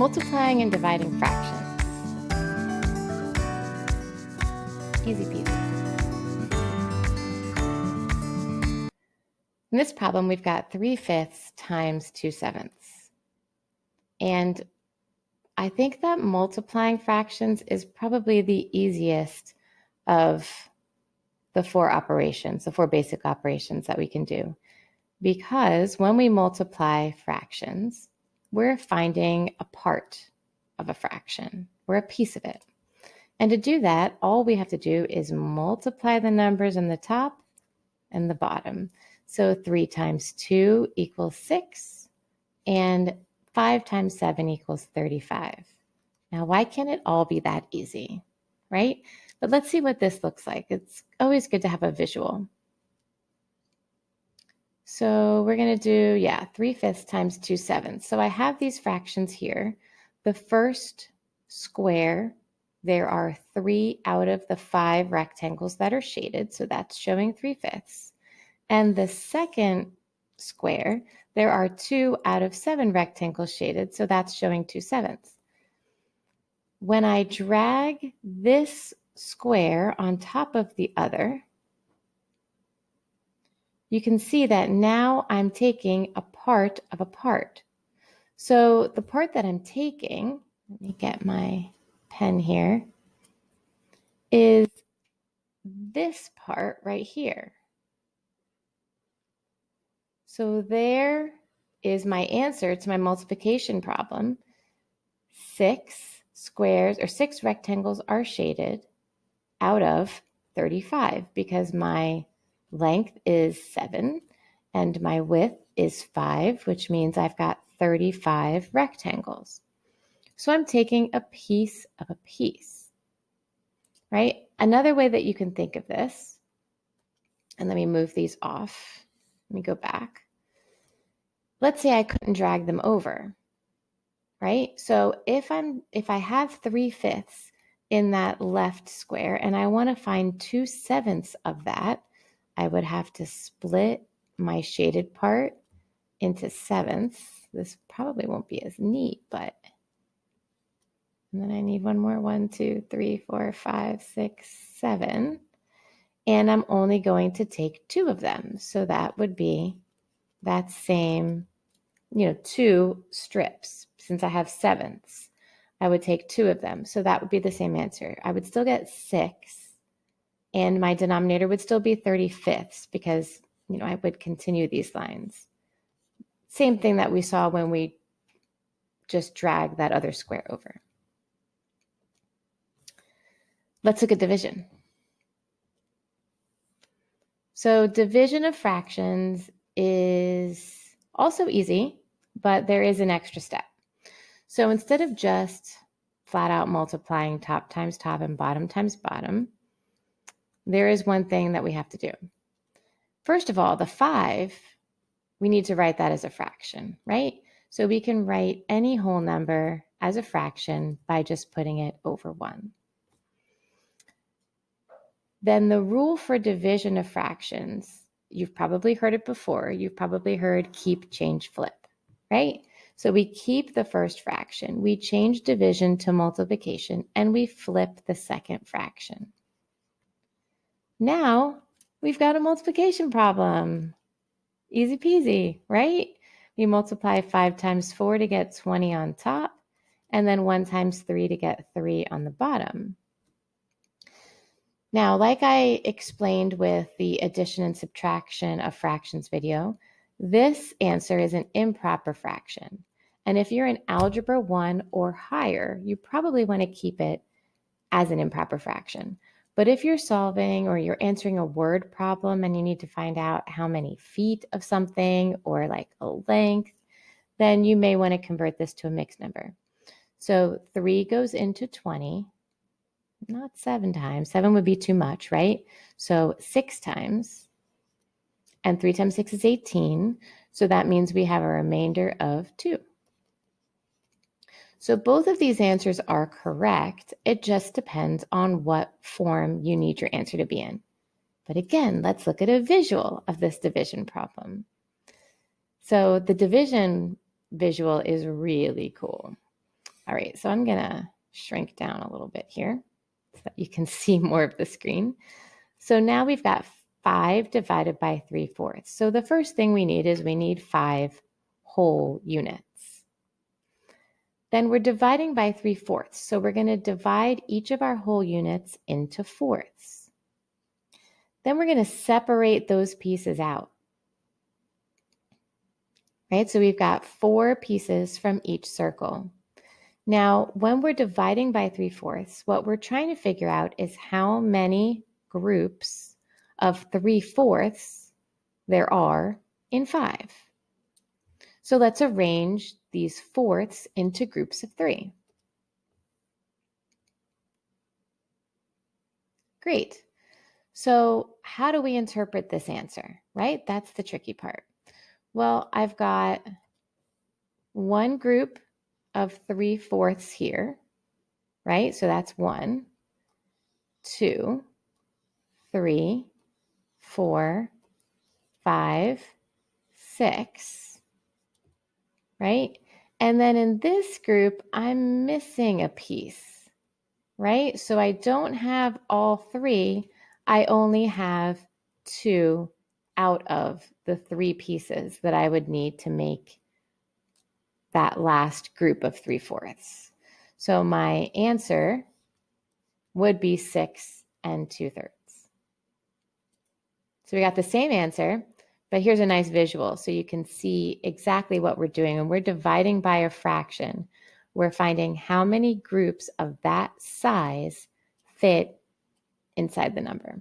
Multiplying and dividing fractions. Easy peasy. In this problem, we've got 3/5 times 2/7. And I think that multiplying fractions is probably the easiest of the four operations, the four basic operations that we can do. Because when we multiply fractions, we're finding a part of a fraction. We're a piece of it. And to do that, all we have to do is multiply the numbers in the top and the bottom. So 3 times 2 equals 6, and 5 times 7 equals 35. Now, why can't it all be that easy, right? But let's see what this looks like. It's always good to have a visual. So we're going to do, 3/5 times 2/7. So I have these fractions here. The first square, there are 3 out of the 5 rectangles that are shaded, so that's showing 3/5. And the second square, there are 2 out of 7 rectangles shaded, so that's showing 2/7. When I drag this square on top of the other, you can see that now I'm taking a part of a part. So the part that I'm taking, let me get my pen here, is this part right here. So there is my answer to my multiplication problem. 6 squares or 6 rectangles are shaded out of 35 because my length is 7 and my width is 5, which means I've got 35 rectangles. So I'm taking a piece of a piece, right? Another way that you can think of this, and let me move these off. Let me go back. Let's say I couldn't drag them over, right? So if I have 3/5 in that left square and I want to find 2/7 of that, I would have to split my shaded part into 7ths. This probably won't be as neat, but and then I need one more. 1, 2, 3, 4, 5, 6, 7. And I'm only going to take 2 of them. So that would be that same, 2 strips. Since I have 7ths, I would take 2 of them. So that would be the same answer. I would still get 6. And my denominator would still be 35ths because, I would continue these lines. Same thing that we saw when we just dragged that other square over. Let's look at division. So division of fractions is also easy, but there is an extra step. So instead of just flat out multiplying top times top and bottom times bottom, there is one thing that we have to do. First of all, the 5, we need to write that as a fraction, right? So we can write any whole number as a fraction by just putting it over 1. Then the rule for division of fractions, you've probably heard it before. You've probably heard keep, change, flip, right? So we keep the first fraction, we change division to multiplication, and we flip the second fraction. Now we've got a multiplication problem. Easy peasy, right? We multiply 5 times 4 to get 20 on top, and then 1 times 3 to get 3 on the bottom. Now, like I explained with the addition and subtraction of fractions video, this answer is an improper fraction. And if you're in Algebra 1 or higher, you probably want to keep it as an improper fraction. But if you're solving or you're answering a word problem and you need to find out how many feet of something or like a length, then you may want to convert this to a mixed number. So 3 goes into 20, not 7 times. 7 would be too much, right? So 6 times, and 3 times 6 is 18. So that means we have a remainder of 2. So both of these answers are correct. It just depends on what form you need your answer to be in. But again, let's look at a visual of this division problem. So the division visual is really cool. All right, so I'm gonna shrink down a little bit here so that you can see more of the screen. So now we've got 5 divided by 3/4. So the first thing we need is we need 5 whole units. Then we're dividing by 3/4. So we're going to divide each of our whole units into fourths. Then we're going to separate those pieces out. Right? So we've got 4 pieces from each circle. Now, when we're dividing by 3/4, what we're trying to figure out is how many groups of 3/4 there are in 5. So let's arrange these fourths into groups of 3. Great. So how do we interpret this answer, right? That's the tricky part. Well, I've got one group of 3/4 here, right? So that's 1, 2, 3, 4, 5, 6, right? And then in this group, I'm missing a piece, right? So I don't have all 3. I only have 2 out of the 3 pieces that I would need to make that last group of 3/4. So my answer would be 6 2/3. So we got the same answer, but here's a nice visual so you can see exactly what we're doing. When we're dividing by a fraction, we're finding how many groups of that size fit inside the number.